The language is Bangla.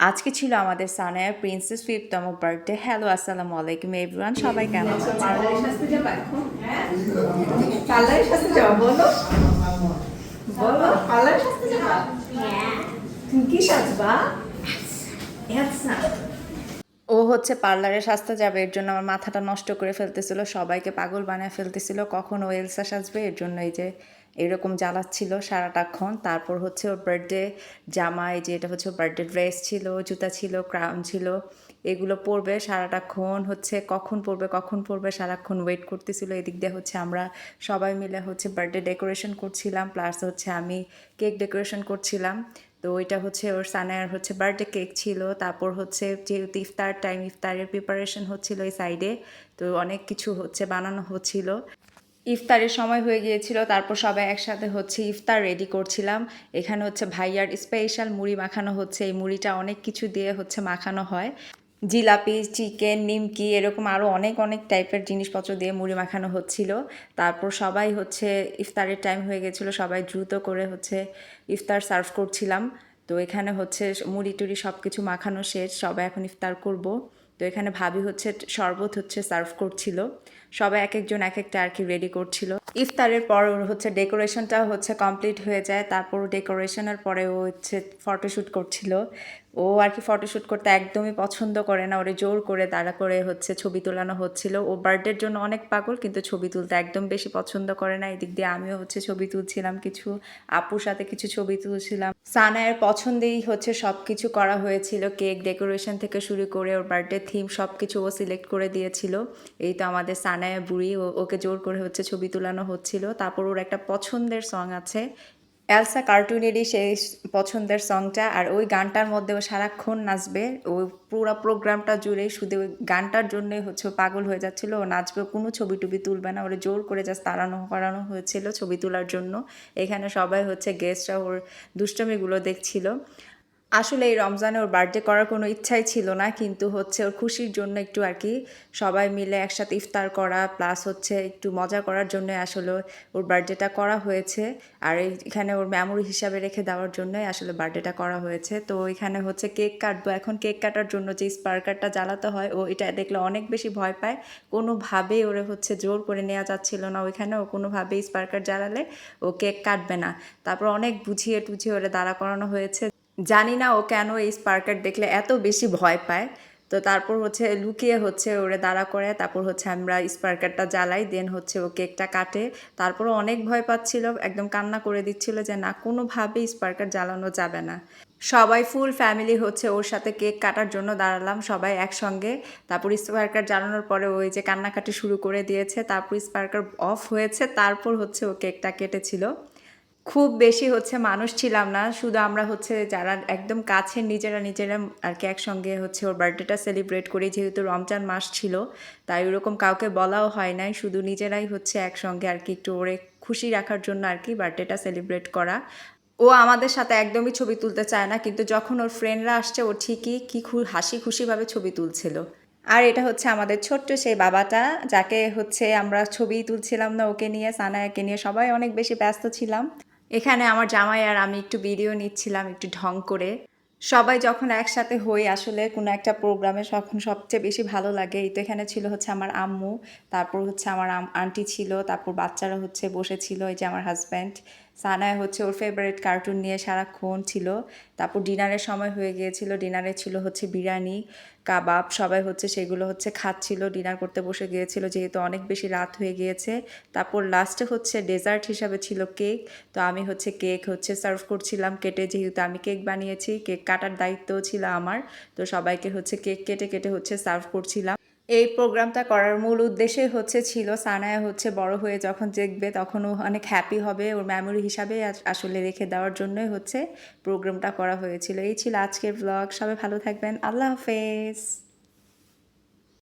আজকে ছিল আমাদের সানায়ার প্রিন্সেস 5th-তম বার্থডে। হ্যালো, আসসালামু আলাইকুম এভরিওয়ান, সবাই কেমন আছেন? পার্লারে সাজতে যাবা এখন? পার্লারে সাজতে যাবা বলো, বলো পার্লারে সাজতে যাবা? তুমি কি সাজবা? আচ্ছা, ও হচ্ছে পার্লারে সাজতে যাবে, এর জন্য আমার মাথাটা নষ্ট করে ফেলতেছিল, সবাইকে পাগল বানিয়ে ফেলতেছিল কখন ও এলসা সাজবে, এর জন্য এই যে এরকম জ্বালাচ্ছিল সারাটাক্ষণ। তারপর হচ্ছে ওর বার্থডে জামা, এই যে এটা হচ্ছে ওর বার্থডে ড্রেস ছিল, জুতা ছিল, ক্রাউন ছিল, এগুলো পরবে সারাটাক্ষণ, হচ্ছে কখন পরবে সারাক্ষণ ওয়েট করতেছিল। এদিক দিয়ে হচ্ছে আমরা সবাই মিলে হচ্ছে বার্থডে ডেকোরেশন করছিলাম, প্লাস হচ্ছে আমি কেক ডেকোরেশন করছিলাম। তো ওইটা হচ্ছে ওর সানায়ার হচ্ছে বার্থডে কেক ছিল। তারপর হচ্ছে যেহেতু ইফতার টাইম, ইফতারের প্রিপারেশন হচ্ছিল এই সাইডে, তো অনেক কিছু হচ্ছে বানানো হচ্ছিল। ইফতারের সময় হয়ে গিয়েছিল, তারপর সবাই একসাথে হচ্ছে ইফতার রেডি করছিলাম। এখানে হচ্ছে ভাইয়ার স্পেশাল মুড়ি মাখানো হচ্ছে, এই মুড়িটা অনেক কিছু দিয়ে হচ্ছে মাখানো হয়, জিলাপি, চিকেন, নিমকি, এরকম আরও অনেক অনেক টাইপের জিনিসপত্র দিয়ে মুড়ি মাখানো হচ্ছিল। তারপর সবাই হচ্ছে ইফতারের টাইম হয়ে গেছিলো, সবাই দ্রুত করে হচ্ছে ইফতার সার্ভ করছিলাম। তো এখানে হচ্ছে মুড়ি টুড়ি সব কিছু মাখানো শেষ, সবাই এখন ইফতার করব। তো এখানে ভাবি হচ্ছে শরবত হচ্ছে সার্ভ করছিল, সবাই এক একজন এক একটা আর কি রেডি করছিল। ইফতারের পর ওর হচ্ছে ডেকোরেশনটা হচ্ছে কমপ্লিট হয়ে যায়, তারপর ডেকোরেশনের পরে ও হচ্ছে ফটোশ্যুট করছিল। ও আর কি ফটোশ্যুট করতে একদমই পছন্দ করে না, ওরে জোর করে দাঁড়া করে হচ্ছে ছবি তোলানো হচ্ছিল। ও বার্থডের জন্য অনেক পাগল, কিন্তু ছবি তুলতে একদম বেশি পছন্দ করে না। এদিক দিয়ে আমিও হচ্ছে ছবি তুলছিলাম, কিছু আপুর সাথে কিছু ছবি তুলছিলাম। সানায়ের পছন্দেই হচ্ছে সব কিছু করা হয়েছিল, কেক ডেকোরেশন থেকে শুরু করে ওর বার্থডে থিম সব কিছু ও সিলেক্ট করে দিয়েছিল। এই তো আমাদের সানায়া বুড়ি, ওকে জোর করে হচ্ছে ছবি তোলানো হচ্ছিল। তারপর ওর একটা পছন্দের সং আছে, এলসা কার্টুনেরই সেই পছন্দের সংটা, আর ওই গানটার মধ্যে ও সারাক্ষণ নাচবে। ওই পুরো প্রোগ্রামটা জুড়ে শুধু ওই গানটার জন্যই হচ্ছে ও পাগল হয়ে যাচ্ছিল, ও নাচবে, কোনো ছবি টবি তুলবে না, ওরা জোর করে জাস্ট তাড়ানো করানো হয়েছিল ছবি তোলার জন্য। এখানে সবাই হচ্ছে গেস্টরা ওর দুষ্টমিগুলো দেখছিল। আসলে এই রমজানে ওর বার্থডে করার কোনো ইচ্ছাই ছিল না, কিন্তু হচ্ছে ওর খুশির জন্য একটু আর কি সবাই মিলে একসাথে ইফতার করা, প্লাস হচ্ছে একটু মজা করার জন্য আসলে ওর বার্থডেটা করা হয়েছে। আর এখানে ওর মেমোরি হিসাবে রেখে দেওয়ার জন্যই আসলে বার্থডেটা করা হয়েছে। তো এখানে হচ্ছে কেক কাটবো, এখন কেক কাটার জন্য যে স্পার্কারটা জ্বালাতে হয়, ও এটা দেখলে অনেক বেশি ভয় পায়, কোনোভাবেই ওরে হচ্ছে জোর করে নেওয়া যাচ্ছিল না ওইখানে, ও কোনোভাবেই স্পার্কার জ্বালালে ও কেক কাটবে না। তারপর অনেক বুঝিয়ে টুঝিয়ে ওরে দাঁড়া করানো হয়েছে, জানি না ও কেন এই স্পার্কার দেখলে এত বেশি ভয় পায়। তো তারপর হচ্ছে লুকিয়ে হচ্ছে ওরে দাঁড়া করে, তারপর হচ্ছে আমরা স্পার্কারটা জ্বালাই, দেন হচ্ছে ও কেকটা কাটে। তারপরও অনেক ভয় পাচ্ছিল, একদম কান্না করে দিচ্ছিল যে না, কোনোভাবেই স্পার্কার জ্বালানো যাবে না। সবাই ফুল ফ্যামিলি হচ্ছে ওর সাথে কেক কাটার জন্য দাঁড়ালাম সবাই একসঙ্গে। তারপর স্পার্কার জ্বালানোর পরে ওই যে কান্নাকাটি শুরু করে দিয়েছে, তারপর স্পার্কার অফ হয়েছে, তারপর হচ্ছে ও কেকটা কেটেছিল। খুব বেশি হচ্ছে মানুষ ছিলাম না, শুধু আমরা হচ্ছে যারা একদম কাছের নিজেরা নিজেরা আর কি একসঙ্গে হচ্ছে ওর বার্থডেটা সেলিব্রেট করি, যেহেতু রমজান মাস ছিল তাই ওরকম কাউকে বলাও হয় নাই, শুধু নিজেরাই হচ্ছে একসঙ্গে আর কি একটু ওরে খুশি রাখার জন্য আর কি বার্থডেটা সেলিব্রেট করা। ও আমাদের সাথে একদমই ছবি তুলতে চায় না, কিন্তু যখন ওর ফ্রেন্ডরা আসছে ও ঠিকই কি হাসি খুশিভাবে ছবি তুলছিল। আর এটা হচ্ছে আমাদের ছোট্ট সেই বাবাটা, যাকে হচ্ছে আমরা ছবি তুলছিলাম না ওকে নিয়ে, সানায়াকে নিয়ে সবাই অনেক বেশি ব্যস্ত ছিলাম। এখানে আমার জামাই আর আমি একটু ভিডিও নিচ্ছিলাম একটু ঢং করে। সবাই যখন একসাথে হই আসলে কোনো একটা প্রোগ্রামে, তখন সবচেয়ে বেশি ভালো লাগে। এই তো এখানে ছিল হচ্ছে আমার আম্মু, তারপর হচ্ছে আমার আন্টি ছিল, তারপর বাচ্চারা হচ্ছে বসেছিল, এই যে আমার হাজব্যান্ড। সানায় হচ্ছে ওর ফেভারিট কার্টুন নিয়ে সারাক্ষণ ছিল। তারপর ডিনারের সময় হয়ে গিয়েছিল, ডিনারে ছিল হচ্ছে বিরিয়ানি, কাবাব, সবাই হচ্ছে সেগুলো হচ্ছে খাচ্ছিল, ডিনার করতে বসে গিয়েছিল যেহেতু অনেক বেশি রাত হয়ে গিয়েছে। তারপর লাস্টে হচ্ছে ডেজার্ট হিসাবে ছিল কেক। তো আমি হচ্ছে কেক হচ্ছে সার্ভ করছিলাম কেটে, যেহেতু আমি কেক বানিয়েছি, কেক কাটার দায়িত্বও ছিল আমার। তো সবাইকে হচ্ছে কেক কেটে কেটে হচ্ছে সার্ভ করছিলাম। এই প্রোগ্রামটা করার মূল উদ্দেশ্যই হচ্ছে ছিল সানায়া হচ্ছে বড় হয়ে যখন দেখবে তখন ও অনেক হ্যাপি হবে, ওর মেমোরি হিসাবে আসলে রেখে দেওয়ার জন্যই হচ্ছে প্রোগ্রামটা করা হয়েছিল। এই ছিল আজকের ব্লগ, সবাই ভালো থাকবেন, আল্লাহ হাফেজ।